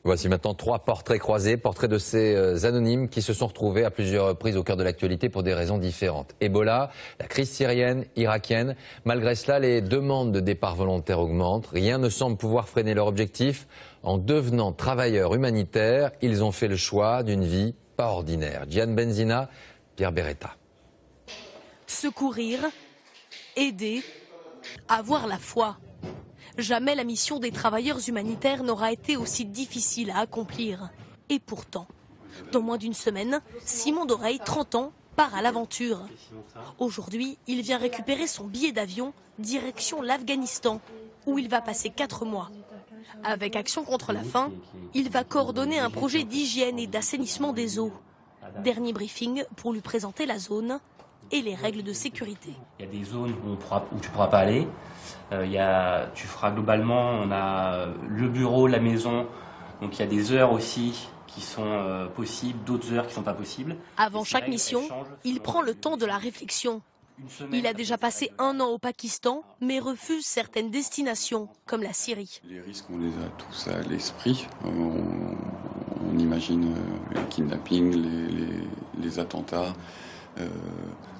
Voici maintenant 3 portraits croisés, portraits de ces anonymes qui se sont retrouvés à plusieurs reprises au cœur de l'actualité pour des raisons différentes. Ebola, la crise syrienne, irakienne. Malgré cela, les demandes de départ volontaire augmentent. Rien ne semble pouvoir freiner leur objectif. En devenant travailleurs humanitaires, ils ont fait le choix d'une vie pas ordinaire. Diane Benzina, Pierre Beretta. Secourir, aider, avoir la foi. Jamais la mission des travailleurs humanitaires n'aura été aussi difficile à accomplir. Et pourtant, dans moins d'une semaine, Simon Doreille, 30 ans, part à l'aventure. Aujourd'hui, il vient récupérer son billet d'avion direction l'Afghanistan, où il va passer 4 mois. Avec Action contre la faim, il va coordonner un projet d'hygiène et d'assainissement des eaux. Dernier briefing pour lui présenter la zone et les règles de sécurité. Il y a des zones où tu ne pourras pas aller. Tu feras globalement, on a le bureau, la maison, donc il y a des heures aussi qui sont possibles, d'autres heures qui ne sont pas possibles. Avant chaque mission, il prend le temps de la réflexion. Il a déjà passé 1 an au Pakistan, mais refuse certaines destinations, comme la Syrie. Les risques, on les a tous à l'esprit. On imagine le kidnapping, les attentats.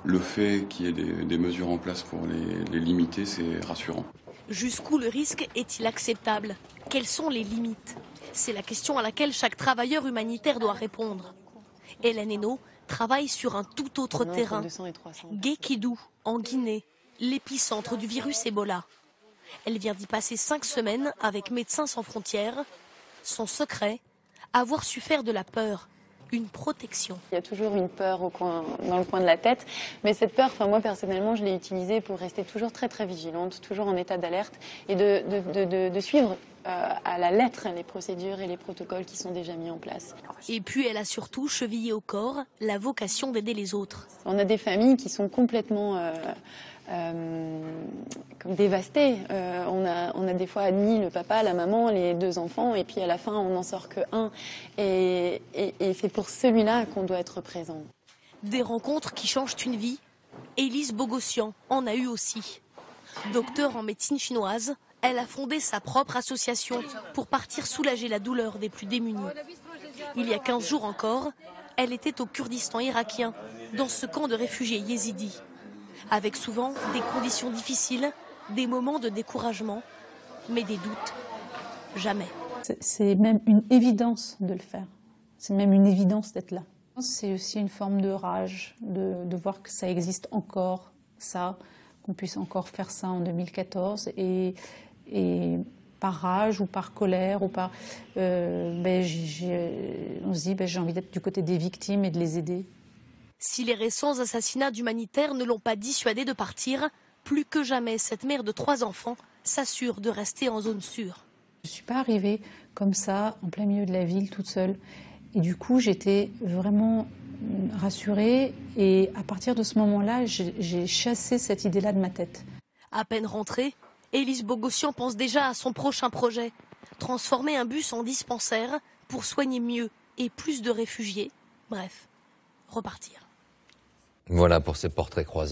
Le fait qu'il y ait des mesures en place pour les limiter, c'est rassurant. Jusqu'où le risque est-il acceptable? Quelles sont les limites? C'est la question à laquelle chaque travailleur humanitaire doit répondre. Hélène Hainaut travaille sur un tout autre terrain, Guékidou, en Guinée, l'épicentre du virus Ebola. Elle vient d'y passer 5 semaines avec Médecins sans frontières. Son secret, avoir su faire de la peur une protection. Il y a toujours une peur dans le coin de la tête, mais cette peur, moi personnellement, je l'ai utilisée pour rester toujours très très vigilante, toujours en état d'alerte et de suivre à la lettre les procédures et les protocoles qui sont déjà mis en place. Et puis elle a surtout chevillé au corps la vocation d'aider les autres. On a des familles qui sont complètement dévastées. On a des fois admis le papa, la maman, les 2 enfants, et puis à la fin on n'en sort que 1. Et c'est pour celui-là qu'on doit être présent. Des rencontres qui changent une vie. Élise Bogossian en a eu aussi. Docteure en médecine chinoise, elle a fondé sa propre association pour partir soulager la douleur des plus démunis. Il y a 15 jours encore, elle était au Kurdistan irakien, dans ce camp de réfugiés yézidis. Avec souvent des conditions difficiles, des moments de découragement, mais des doutes, jamais. C'est même une évidence de le faire. C'est même une évidence d'être là. C'est aussi une forme de rage, de voir que ça existe encore, ça, qu'on puisse encore faire ça en 2014. Et par rage ou par colère, ou par, on se dit j'ai envie d'être du côté des victimes et de les aider. Si les récents assassinats d'humanitaires ne l'ont pas dissuadée de partir, plus que jamais cette mère de 3 enfants s'assure de rester en zone sûre. Je ne suis pas arrivée comme ça, en plein milieu de la ville, toute seule. Et du coup, j'étais vraiment rassurée. Et à partir de ce moment-là, j'ai chassé cette idée-là de ma tête. À peine rentrée, Élise Bogossian pense déjà à son prochain projet. Transformer un bus en dispensaire pour soigner mieux et plus de réfugiés. Bref, repartir. Voilà pour ces portraits croisés.